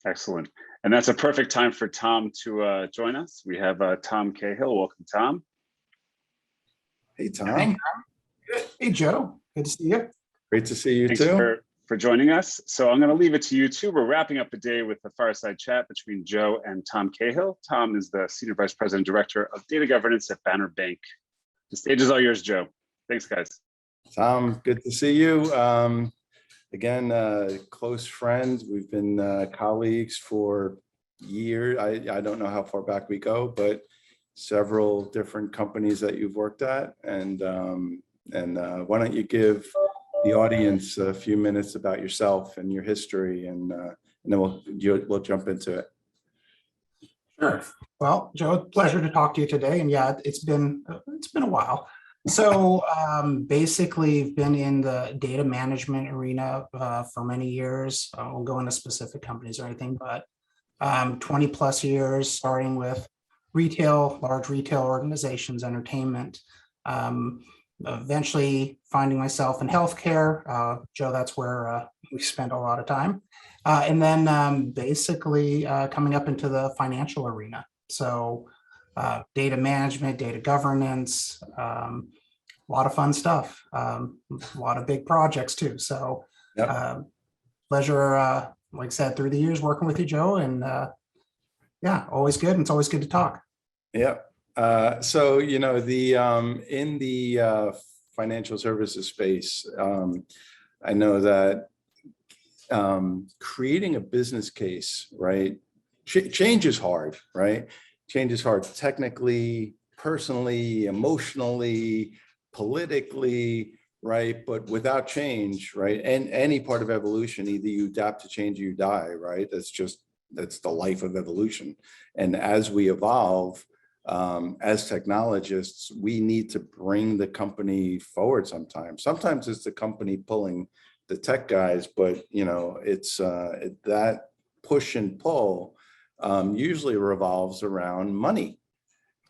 Excellent. And that's a perfect time for Tom to join us. We have Tom Cahill. Welcome, Tom. Hey, Tom. Hey, hey, Joe. Good to see you. Great to see you Thanks too. For joining us. So I'm going to leave it to you two. We're wrapping up the day with the Fireside Chat between Joe and Tom Cahill. Tom is the Senior Vice President Director of Data Governance at Banner Bank. The stage is all yours, Joe. Thanks, guys. Tom, good to see you. Again, close friends. We've been colleagues for years. I don't know how far back we go, but several different companies that you've worked at. And why don't you give the audience a few minutes about yourself and your history, and then we'll jump into it. Sure. Well, Joe, pleasure to talk to you today. And yeah, it's been a while. So basically, been in the data management arena for many years. I won't go into specific companies or anything, but 20 plus years, starting with retail, large retail organizations, entertainment. Eventually finding myself in healthcare. Joe, that's where we spent a lot of time. And then basically coming up into the financial arena. So data management, data governance, a lot of fun stuff, a lot of big projects too. So pleasure, like I said, through the years working with you, Joe, and yeah, always good. And it's always good to talk. Yeah. So, you know, in the financial services space, I know that creating a business case, right? Change is hard, right? Change is hard technically, personally, emotionally, politically, right? But without change, right? And any part of evolution, either you adapt to change or you die, right? That's the life of evolution. And as we evolve, as technologists, we need to bring the company forward sometimes. Sometimes it's the company pulling the tech guys, but you know, it's that push and pull usually revolves around money,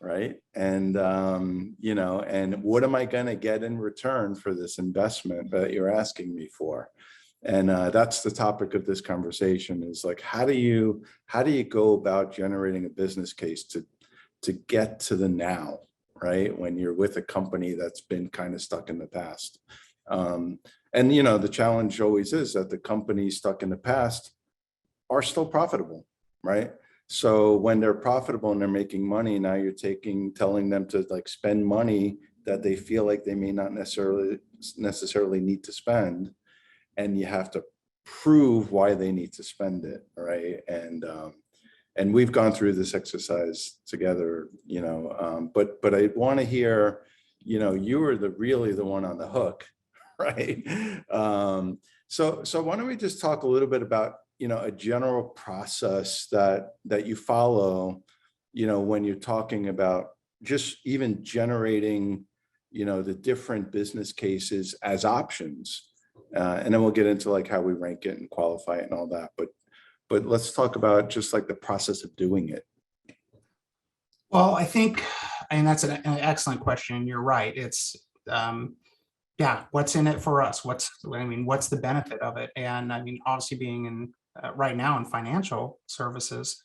right? And you know, and what am I going to get in return for this investment that you're asking me for? And that's the topic of this conversation, is like, how do you go about generating a business case to get to the now, right? When you're with a company that's been kind of stuck in the past. And, you know, the challenge always is that the companies stuck in the past are still profitable, right? So when they're profitable and they're making money, now you're telling them to like spend money that they feel like they may not necessarily need to spend. And you have to prove why they need to spend it, right? And we've gone through this exercise together, you know, but I want to hear, you know, you are really the one on the hook, right? So why don't we just talk a little bit about, you know, a general process that you follow, you know, when you're talking about just even generating, you know, the different business cases as options, and then we'll get into like how we rank it and qualify it and all that, but let's talk about just like the process of doing it. Well, I think, and that's an excellent question. You're right. It's, yeah, what's in it for us? What's the benefit of it? And I mean, obviously being in right now in financial services,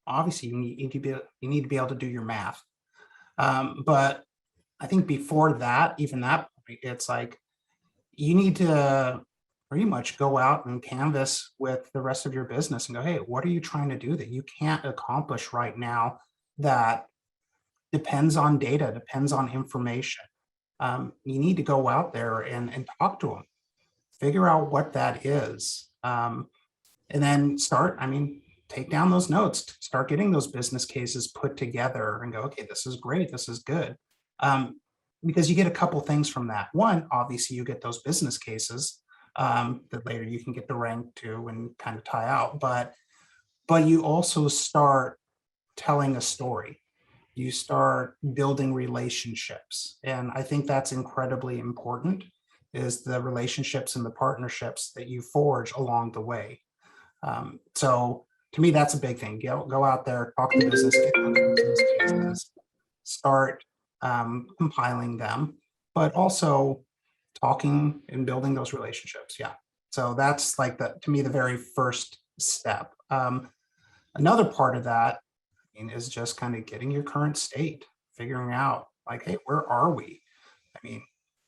obviously you need to be able to do your math. But I think before that, even that point, it's like, you need to pretty much go out and canvas with the rest of your business and go, hey, what are you trying to do that you can't accomplish right now that depends on data, depends on information? You need to go out there and talk to them, figure out what that is. And then take down those notes, start getting those business cases put together and go, okay, this is great, this is good. Because you get a couple things from that. One, obviously you get those business cases that later you can get the rank to and kind of tie out, but you also start telling a story. You start building relationships. And I think that's incredibly important, is the relationships and the partnerships that you forge along the way. So to me, that's a big thing. Go out there, talk to business cases, start compiling them, but also talking and building those relationships. Yeah. So that's like to me, the very first step. Another part of that is just kind of getting your current state, figuring out like, hey, where are we? I mean,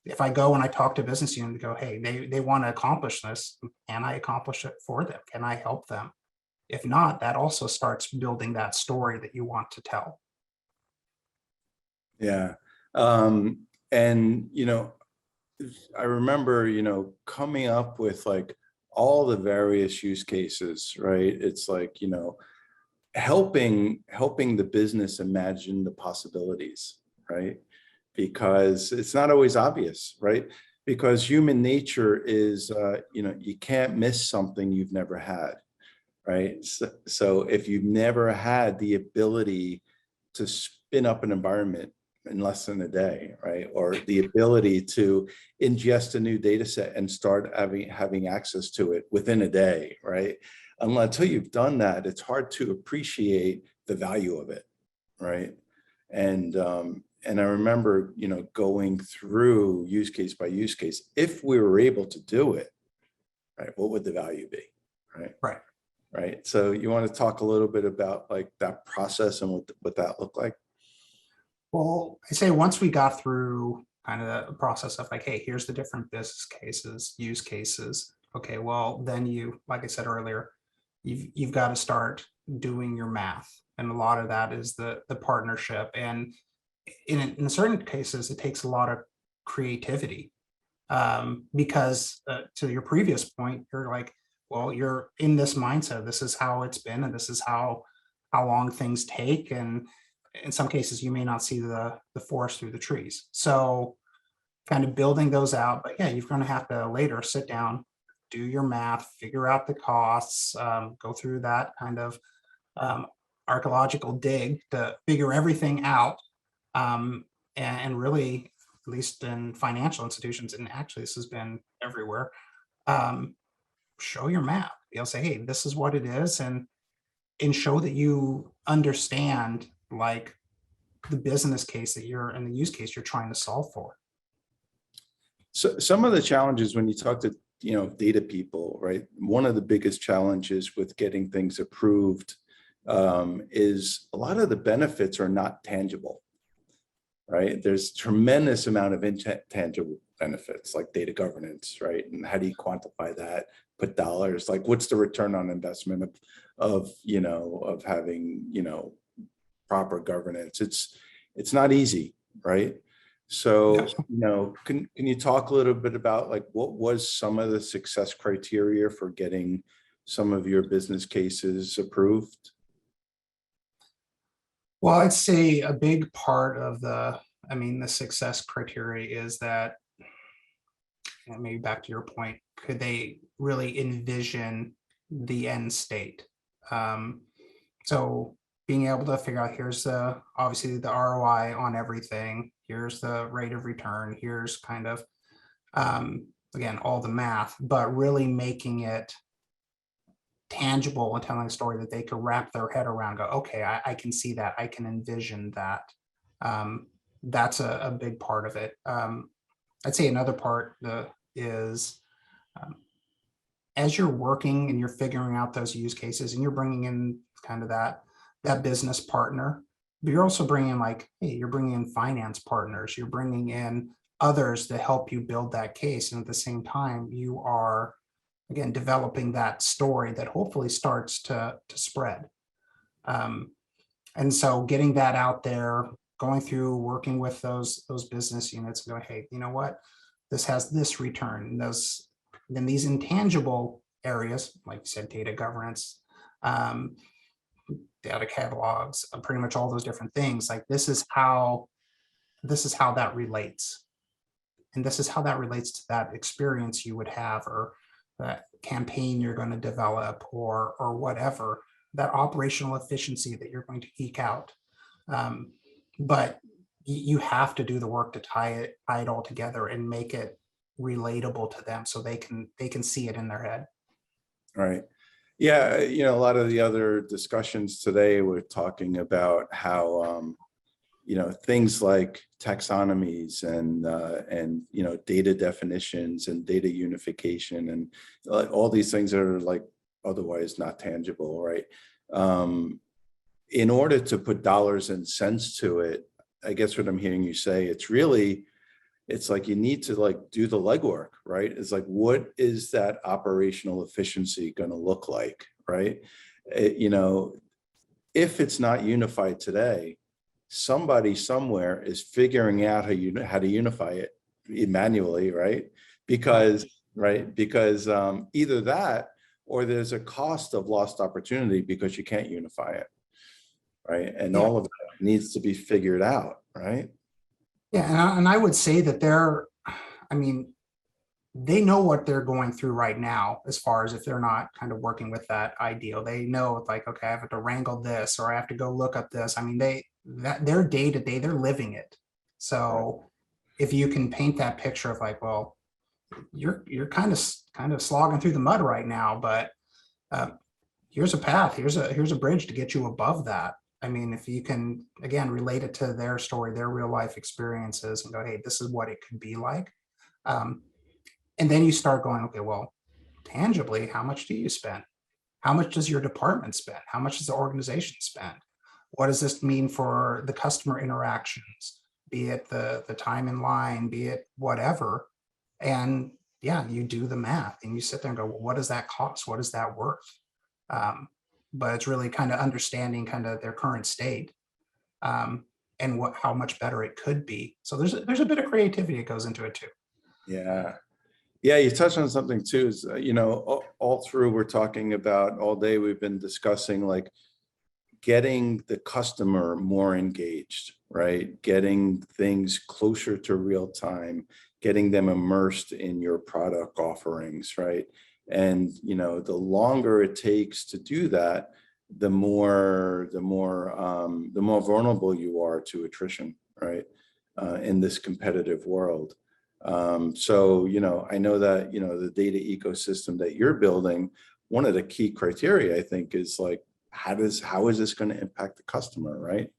if I go and I talk to business unit and go, hey, they want to accomplish this, can I accomplish it for them? Can I help them? If not, that also starts building that story that you want to tell. Yeah. And, I remember, coming up with like all the various use cases, right? It's like, helping the business imagine the possibilities, right? Because it's not always obvious, right? Because human nature is, you can't miss something you've never had, right? So if you've never had the ability to spin up an environment in less than a day, right? Or the ability to ingest a new data set and start having access to it within a day, right? Until you've done that, it's hard to appreciate the value of it, right? And I remember, going through use case by use case. If we were able to do it, right, what would the value be, right? Right. Right. So you want to talk a little bit about like that process and what that looked like? Well, I say once we got through kind of the process of like, hey, here's the different business cases, use cases. Okay, well, then you, like I said earlier, you've got to start doing your math. And a lot of that is the partnership. And in certain cases, it takes a lot of creativity. Because to your previous point, you're like, well, you're in this mindset. This is how it's been, and this is how long things take. And in some cases, you may not see the forest through the trees. So kind of building those out. But yeah, you're going to have to later sit down, do your math, figure out the costs, go through that kind of archaeological dig to figure everything out. And really, at least in financial institutions, and actually this has been everywhere, show your map. You'll say, hey, this is what it is, and show that you understand like the business case that you're and the use case you're trying to solve for. So some of the challenges when you talk to data people, right? One of the biggest challenges with getting things approved is a lot of the benefits are not tangible, right? There's tremendous amount of intangible benefits like data governance, right? And how do you quantify that? Put dollars, like what's the return on investment of having, proper governance? It's not easy, right? So, can you talk a little bit about like what was some of the success criteria for getting some of your business cases approved? Well, I'd say a big part of the success criteria is that, and maybe back to your point, could they really envision the end state? So being able to figure out, here's obviously the ROI on everything, here's the rate of return, here's kind of, again, all the math, but really making it tangible and telling a story that they could wrap their head around, go, okay, I can see that, I can envision that. That's a big part of it. I'd say another part is as you're working and you're figuring out those use cases and you're bringing in kind of that business partner, but you're also bringing in like, hey, you're bringing in finance partners, you're bringing in others to help you build that case. And at the same time, you are, again, developing that story that hopefully starts to spread. And so getting that out there, going through, working with those business units, going, hey, you know what? This has this return. Then these intangible areas, like you said, data governance, data catalogs, pretty much all those different things. Like this is how that relates, and this is how that relates to that experience you would have, or that campaign you're going to develop, or whatever, that operational efficiency that you're going to eke out. But you have to do the work to tie it all together and make it relatable to them so they can see it in their head. Right. Yeah. A lot of the other discussions today were talking about how, things like taxonomies and data definitions and data unification and all these things are like otherwise not tangible, right? In order to put dollars and cents to it, I guess what I'm hearing you say, it's like you need to like do the legwork, right? It's like, what is that operational efficiency going to look like, right? You know, if it's not unified today, somebody somewhere is figuring out how to unify it manually, right? Because either that or there's a cost of lost opportunity because you can't unify it, right? And Yeah. all of that needs to be figured out, right? Yeah, and I would say that I mean, they know what they're going through right now, as far as if they're not kind of working with that ideal. They know like, okay, I have to wrangle this, or I have to go look up this. I mean, their day to day, they're living it. So if you can paint that picture of like, well, you're kind of slogging through the mud right now, but here's a path, here's a bridge to get you above that. I mean, if you can, again, relate it to their story, their real life experiences, and go, hey, this is what it could be like. And then you start going, okay, well, tangibly, how much do you spend? How much does your department spend? How much does the organization spend? What does this mean for the customer interactions, be it the time in line, be it whatever? And yeah, you do the math and you sit there and go, well, what does that cost? What is that worth? But it's really kind of understanding kind of their current state, and how much better it could be. So there's a bit of creativity that goes into it too. Yeah. Yeah, you touched on something too, is, you know, all through we're talking about all day, we've been discussing like getting the customer more engaged, right? Getting things closer to real time, getting them immersed in your product offerings, right? And, you know, the longer it takes to do that, the more vulnerable you are to attrition, right? In this competitive world. So, you know, I know that, you know, the data ecosystem that you're building, one of the key criteria, I think, is like, how is this going to impact the customer, right?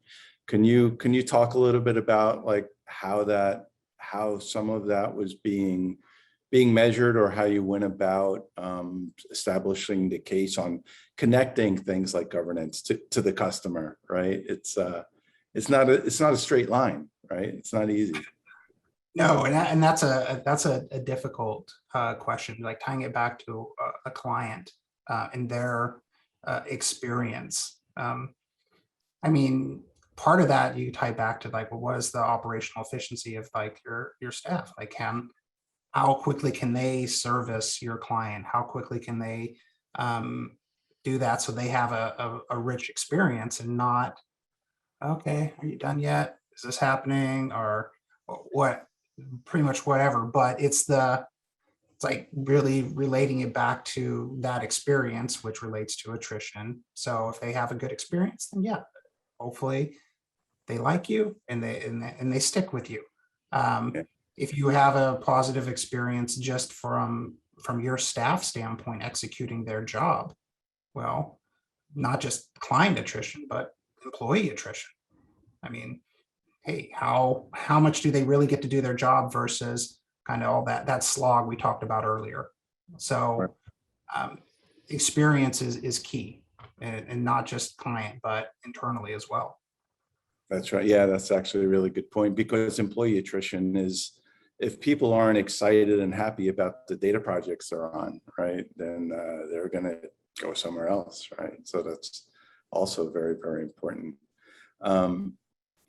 Can you talk a little bit about like how some of that was being measured, or how you went about establishing the case on connecting things like governance to the customer, right? It's not a straight line, right? It's not easy. No, and that's a difficult question, like tying it back to a client and their experience. I mean, part of that you tie back to like, well, what is the operational efficiency of like your staff? Like, how quickly can they service your client? How quickly can they do that so they have a rich experience, and not, okay, are you done yet? Is this happening? Or what? Pretty much whatever. But it's like really relating it back to that experience, which relates to attrition. So if they have a good experience, then yeah, hopefully they like you and they stick with you. Yeah. If you have a positive experience just from your staff standpoint executing their job, well, not just client attrition, but employee attrition. I mean, hey, how much do they really get to do their job versus kind of all that slog we talked about earlier? So experience is key, and not just client, but internally as well. That's right. Yeah, that's actually a really good point, because employee attrition is, if people aren't excited and happy about the data projects they're on, right, then they're going to go somewhere else, right? So that's also very, very important.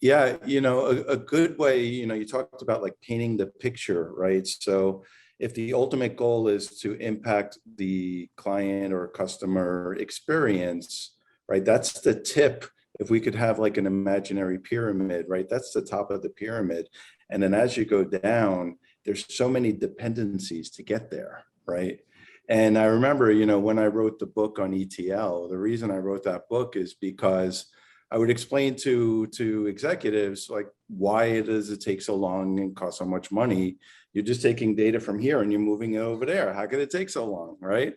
Yeah, you know, a good way, you know, you talked about like painting the picture, right? So if the ultimate goal is to impact the client or customer experience, right, that's the tip. If we could have like an imaginary pyramid, right, that's the top of the pyramid. And then as you go down, there's so many dependencies to get there, right? And I remember, you know, when I wrote the book on ETL, the reason I wrote that book is because I would explain to executives like why it is it takes so long and costs so much money. You're just taking data from here and you're moving it over there. How could it take so long, right?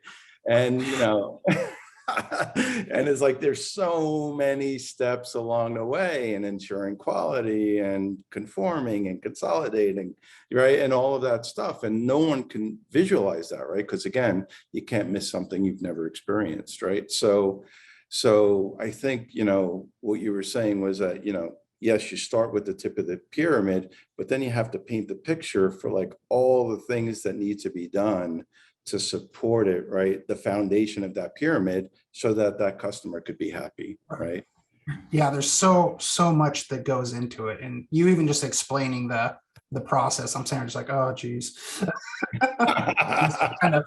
And you know, And it's like, there's so many steps along the way, and ensuring quality and conforming and consolidating, right? And all of that stuff. And no one can visualize that, right? Because again, you can't miss something you've never experienced, right? So I think, what you were saying was that, yes, you start with the tip of the pyramid, but then you have to paint the picture for like all the things that need to be done to support it, right? The foundation of that pyramid, so that that customer could be happy, right? Yeah, there's so much that goes into it. And you even just explaining the process, I'm saying, just like, oh geez. kind of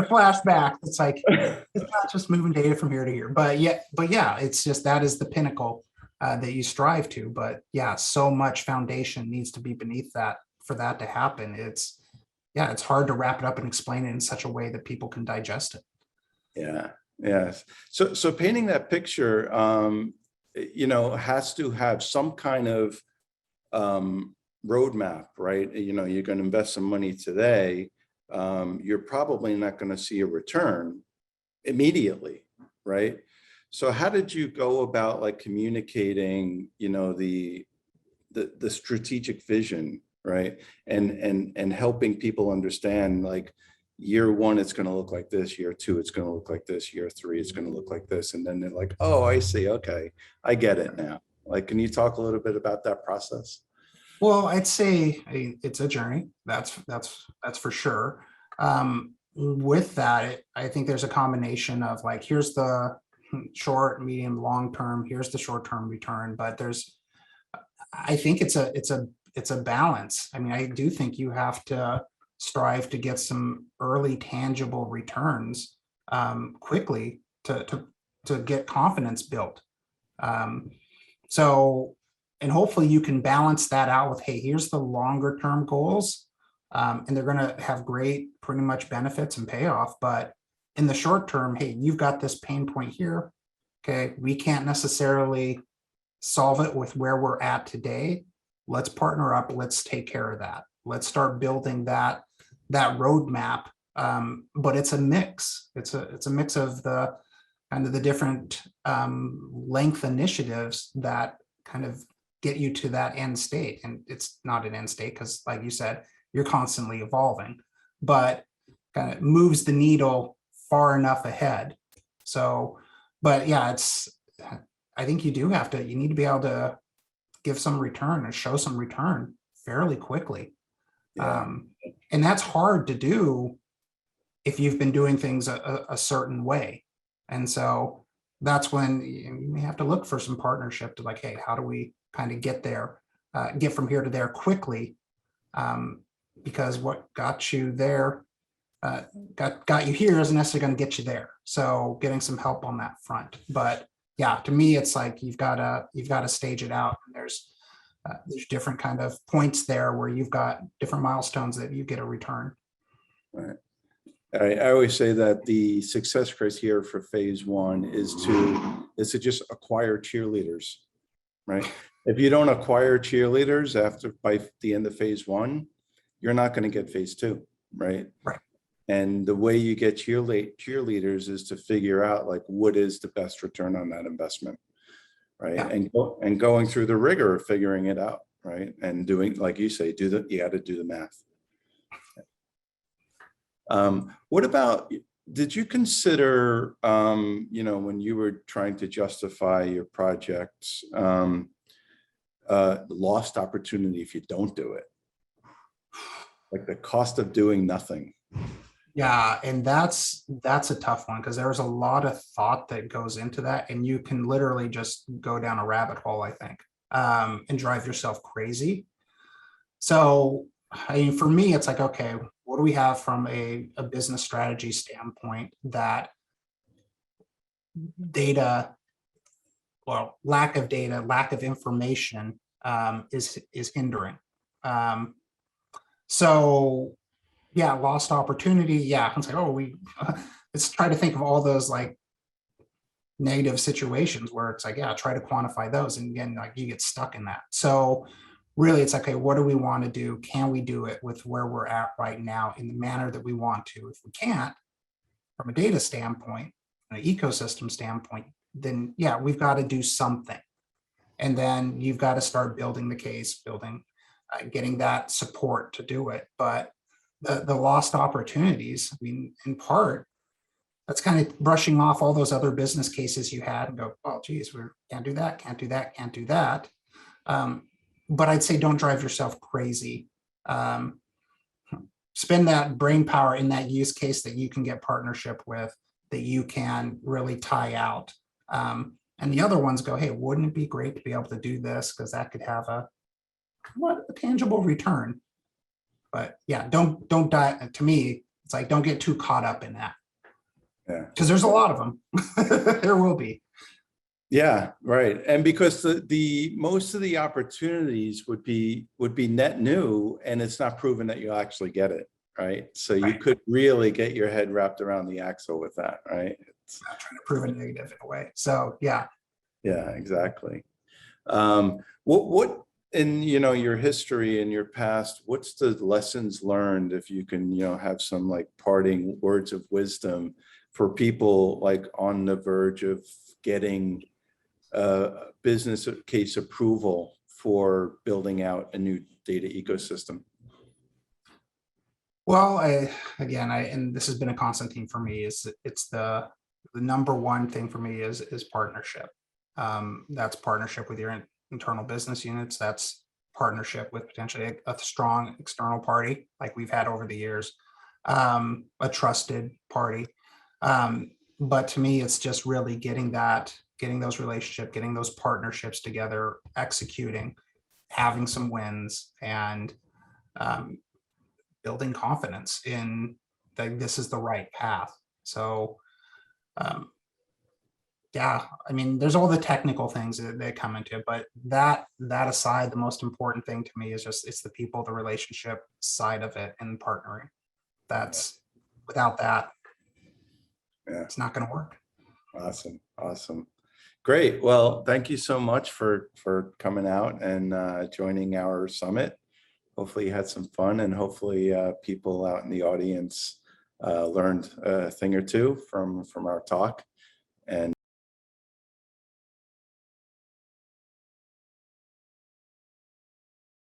flashback. It's like, it's not just moving data from here to here, but yeah, it's just, that is the pinnacle that you strive to. But yeah, so much foundation needs to be beneath that for that to happen. It's hard to wrap it up and explain it in such a way that people can digest it. Yeah. Yes. So painting that picture, has to have some kind of roadmap, right? You're going to invest some money today. You're probably not going to see a return immediately, right? So how did you go about like communicating, the strategic vision, right? And helping people understand, like, year one, it's going to look like this, year two, it's going to look like this, year three, it's going to look like this. And then they're like, oh, I see. Okay. I get it now. Like, can you talk a little bit about that process? Well, I'd say it's a journey. That's for sure. With that, I think there's a combination of like, here's the short, medium, long term, here's the short term return, but I think it's a balance. I mean, I do think you have to strive to get some early tangible returns quickly to get confidence built. And hopefully you can balance that out with, hey, here's the longer term goals. And they're going to have great, pretty much benefits and payoff. But in the short term, hey, you've got this pain point here. Okay, we can't necessarily solve it with where we're at today. Let's partner up. Let's take care of that. Let's start building that roadmap. But it's a mix. It's a mix of the kind of the different length initiatives that kind of get you to that end state. And it's not an end state because, like you said, you're constantly evolving, but kind of moves the needle far enough ahead. So, but yeah, I think you need to be able to give some return and show some return fairly quickly. Yeah. And that's hard to do if you've been doing things a certain way. And so that's when you may have to look for some partnership to like, hey, how do we kind of get there, get from here to there quickly? Because what got you there, got you here isn't necessarily going to get you there. So getting some help on that front. But yeah, to me, it's like you've got to stage it out. And there's different kind of points there where you've got different milestones that you get a return. Right. I always say that the success criteria for phase one is to just acquire cheerleaders, right? If you don't acquire cheerleaders by the end of phase one, you're not going to get phase two, right? Right. And the way you get cheerleaders is to figure out like what is the best return on that investment, right? Yeah. And going through the rigor of figuring it out, right? And doing, like you say, you got to do the math. What about, did you consider, when you were trying to justify your projects, lost opportunity if you don't do it? Like the cost of doing nothing. Yeah, and that's a tough one because there's a lot of thought that goes into that, and you can literally just go down a rabbit hole, I think, and drive yourself crazy. So, I mean, for me, it's like, okay, what do we have from a business strategy standpoint that data, well, lack of data, lack of information is hindering. So yeah, lost opportunity. Yeah, it's like, oh, let's try to think of all those like negative situations where it's like, yeah, try to quantify those, and again, like you get stuck in that. So really, it's like, okay, what do we want to do? Can we do it with where we're at right now in the manner that we want to? If we can't, from a data standpoint, an ecosystem standpoint, then yeah, we've got to do something. And then you've got to start building the case, getting that support to do it. But the lost opportunities, I mean, in part, that's kind of brushing off all those other business cases you had and go, oh, geez, we can't do that, can't do that, can't do that. But I'd say don't drive yourself crazy. Spend that brain power in that use case that you can get partnership with, that you can really tie out. And the other ones go, hey, wouldn't it be great to be able to do this? Because that could have a tangible return. But yeah, don't die. To me, it's like, don't get too caught up in that. Yeah. Because there's a lot of them. There will be. Yeah, right. And because the most of the opportunities would be net new, and it's not proven that you'll actually get it, right? So you could really get your head wrapped around the axle with that, right? It's not trying to prove a negative in a way. So yeah. Yeah, exactly. What in your history and your past, what's the lessons learned, if you can have some like parting words of wisdom for people like on the verge of getting business case approval for building out a new data ecosystem? Well, and this has been a constant theme for me, is it's the number one thing for me is partnership. That's partnership with your internal business units. That's partnership with potentially a strong external party like we've had over the years, a trusted party. But to me, it's just really getting those relationships, getting those partnerships together, executing, having some wins, and building confidence in that this is the right path. So yeah, I mean, there's all the technical things that come into it, but that aside, the most important thing to me is just, it's the people, the relationship side of it, and partnering. That's without that, it's not going to work. Awesome. Great. Well, thank you so much for coming out and joining our summit. Hopefully you had some fun, and hopefully people out in the audience learned a thing or two from our talk. And